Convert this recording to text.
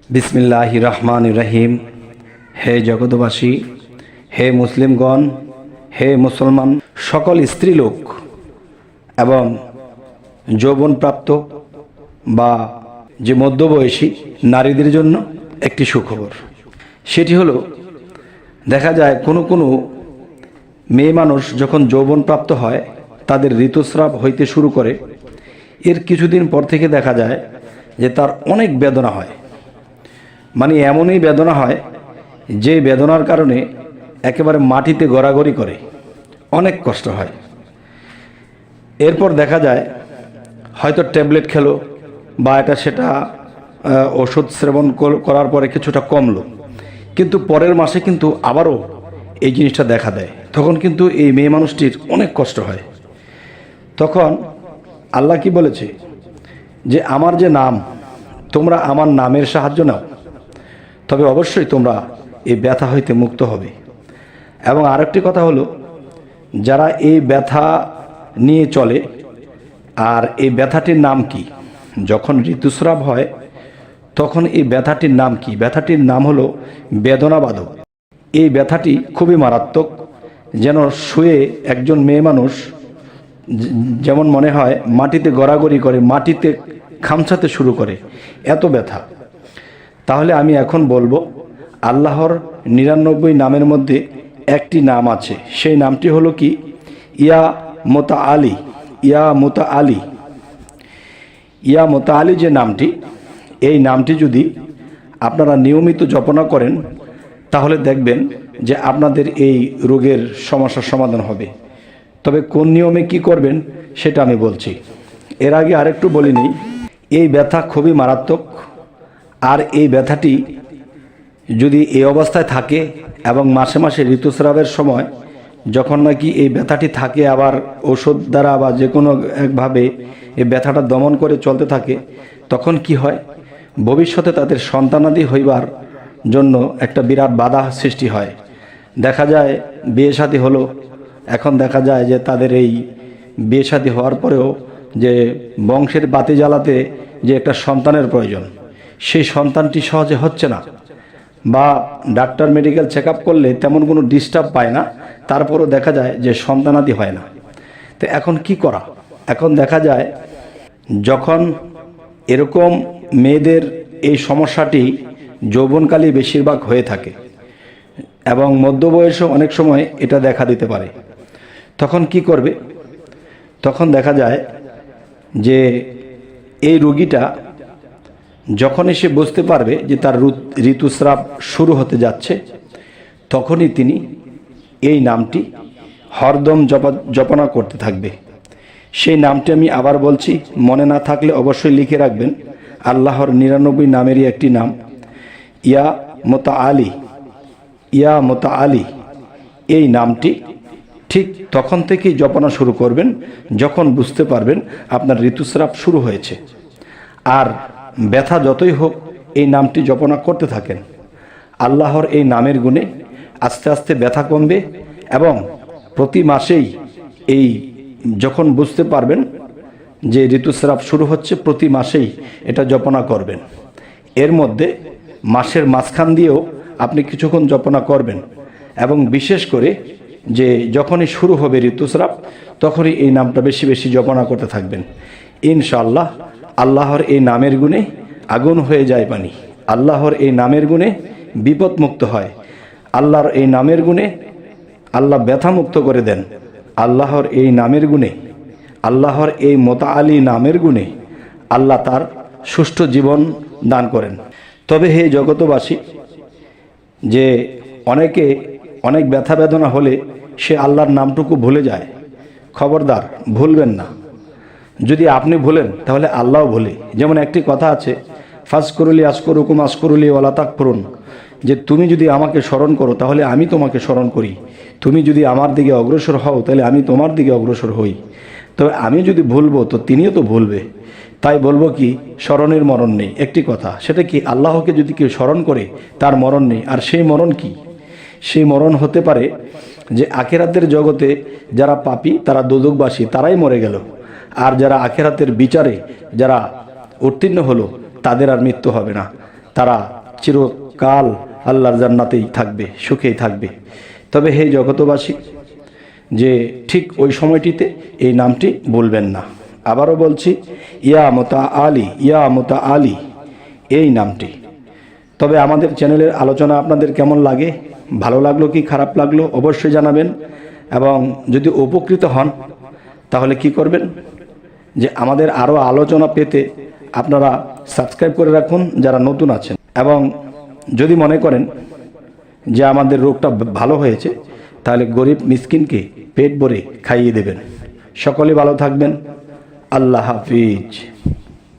বিসমিল্লাহির রহমানির রহিম। হে জগৎবাসী, হে মুসলিমগণ, হে মুসলমান সকল স্ত্রীলোক এবং যৌবনপ্রাপ্ত বা যে মধ্যবয়সী নারীদের জন্য একটি সুখবর। সেটি হলো, দেখা যায় কোনো কোনো মেয়ে মানুষ যখন যৌবনপ্রাপ্ত হয় তাদের ঋতুস্রাব হইতে শুরু করে, এর কিছুদিন পর থেকে দেখা যায় যে তার অনেক বেদনা হয়। মানে এমনই বেদনা হয় যে বেদনার কারণে একেবারে মাটিতে গড়াগড়ি করে, অনেক কষ্ট হয়। এরপর দেখা যায় হয়তো ট্যাবলেট খেলো বা এটা সেটা ওষুধ সেবন করার পরে কিছুটা কমলো, কিন্তু পরের মাসে কিন্তু আবারও এই জিনিসটা দেখা দেয়। তখন কিন্তু এই মেয়ে মানুষটির অনেক কষ্ট হয়। তখন আল্লাহ কি বলেছে যে আমার যে নাম, তোমরা আমার নামের সাহায্য নাও, তবে অবশ্যই তোমরা এই ব্যথা হইতে মুক্ত হবে। এবং আরেকটি কথা হলো, যারা এই ব্যথা নিয়ে চলে, আর এই ব্যথাটির নাম কি, যখন ঋতুস্রাব হয় তখন এই ব্যথাটির নাম কি? ব্যথাটির নাম হলো বেদনাবাদক। এই ব্যথাটি খুবই মারাত্মক। যেন শুয়ে একজন মেয়ে মানুষ যেমন মনে হয় মাটিতে গড়াগড়ি করে, মাটিতে খামচাতে শুরু করে, এত ব্যথা। তাহলে আমি এখন বলবো, আল্লাহর 99 নামের মধ্যে একটি নাম আছে, সেই নামটি হলো কি? ইয়া মোতা আলী। ইয়া মোতা আলী। ইয়া মোতা আলী যে নামটি, এই নামটি যদি আপনারা নিয়মিত জপনা করেন তাহলে দেখবেন যে আপনাদের এই রোগের সমস্যার সমাধান হবে। তবে কোন নিয়মে কি করবেন সেটা আমি বলছি। এর আগে আরেকটু বলে নিই, এই ব্যথা খুবই মারাত্মক। আর এই ব্যথাটি যদি এই অবস্থায় থাকে এবং মাসে মাসে ঋতুস্রাবের সময় যখন নাকি এই ব্যথাটি থাকে, আবার ওষুধ দ্বারা বা যে কোনো একভাবে এই ব্যথাটা দমন করে চলতে থাকে, তখন কি হয়, ভবিষ্যতে তাদের সন্তানাদি হইবার জন্য একটা বিরাট বাধা সৃষ্টি হয়। দেখা যায় বিয়ে শাদী হলো, এখন দেখা যায় যে তাদের এই বিয়ে শাদী হওয়ার পরেও যে বংশের বাতি জ্বালাতে যে একটা সন্তানের প্রয়োজন, সেই সন্তানটি সহজে হচ্ছে না, বা ডাক্তার মেডিকেল চেক আপ করলে তেমন কোনো ডিস্টার্ব পায় না, তারপরও দেখা যায় যে সন্তানাদি হয় না। তো এখন কি করা? এখন দেখা যায় যখন এরকম মেয়েদের এই সমস্যাটি যৌবনকালে বেশিরভাগ হয়ে থাকে এবং মধ্যবয়সেও অনেক সময় এটা দেখা দিতে পারে, তখন কি করবে? তখন দেখা যায় যে এই রোগীটা যখনই সে বুঝতে পারবে যে তার ঋতুস্রাব শুরু হতে যাচ্ছে, তখনই তিনি এই নামটি হরদম জপনা করতে থাকবে। সেই নামটি আমি আবার বলছি, মনে না থাকলে অবশ্যই লিখে রাখবেন। আল্লাহর 99 নামেরই একটি নাম, ইয়া মোতা আলী। ইয়া মোতা আলী, এই নামটি ঠিক তখন থেকেই জপনা শুরু করবেন যখন বুঝতে পারবেন আপনার ঋতুস্রাব শুরু হয়েছে। আর ব্যথা যতই হোক এই নামটি জপনা করতে থাকেন। আল্লাহর এই নামের গুণে আস্তে আস্তে ব্যথা কমবে এবং প্রতি মাসেই এই যখন বুঝতে পারবেন যে ঋতুস্রাব শুরু হচ্ছে, প্রতি মাসেই এটা জপনা করবেন। এর মধ্যে মাসের মাঝখান দিয়েও আপনি কিছুক্ষণ জপনা করবেন, এবং বিশেষ করে যে যখনই শুরু হবে ঋতুস্রাব তখনই এই নামটা বেশি বেশি জপনা করতে থাকবেন। ইনশাআল্লাহ আল্লাহর এই নামের গুণে আগুন হয়ে যায় পানি। আল্লাহর এই নামের গুণে বিপদ মুক্ত হয়। আল্লাহর এই নামের গুণে আল্লাহ ব্যথা মুক্ত করে দেন। আল্লাহর এই নামের গুণে, আল্লাহর এই মোতা আলী নামের গুণে আল্লাহ তার সুষ্ঠু জীবন দান করেন। তবে হে জগতবাসী, যে অনেকে অনেক ব্যথা বেদনা হলে সে আল্লাহর নামটুকু ভুলে যায়, খবরদার ভুলবেন না। যদি আপনি ভুলেন তাহলে আল্লাহও ভুলে। যেমন একটি কথা আছে, ফাজকুরুলি আশকুরুকুম আশকুরুলি ওয়ালা তাকফুরুন, যে তুমি যদি আমাকে স্মরণ করো তাহলে আমি তোমাকে স্মরণ করি, তুমি যদি আমার দিকে অগ্রসর হও তাহলে আমি তোমার দিকে অগ্রসর হই। তবে আমি যদি ভুলবো তো তিনিও তো ভুলবে। তাই বলবো কি, স্মরণের মরণ নেই। একটি কথা, সেটা কি, আল্লাহকে যদি কেউ স্মরণ করে তার মরণ নেই। আর সেই মরণ কি? সেই মরণ হতে পারে যে আখিরাতের জগতে যারা পাপী, তারা দোজখবাসী, তারাই মরে গেল। আর যারা আখিরাতের বিচারে যারা উত্তীর্ণ হলো তাদের আর মৃত্যু হবে না, তারা চিরকাল আল্লাহর জান্নাতেই থাকবে, সুখেই থাকবে। তবে হে জগতবাসী, যে ঠিক ওই সময়টিতে এই নামটি বলবেন না। আবারও বলছি, ইয়া মোতা আলী, ইয়া মোতা আলী, এই নামটি। তবে আমাদের চ্যানেলের আলোচনা আপনাদের কেমন লাগে, ভালো লাগলো কি খারাপ লাগলো অবশ্যই জানাবেন। এবং যদি উপকৃত হন তাহলে কি করবেন, যে আমাদের আরও আলোচনা পেতে আপনারা সাবস্ক্রাইব করে রাখুন যারা নতুন আছেন। এবং যদি মনে করেন যে আমাদের রোগটা ভালো হয়েছে, তাহলে গরিব মিসকিনকে পেট ভরে খাইয়ে দেবেন। সকলে ভালো থাকবেন। আল্লাহ হাফিজ।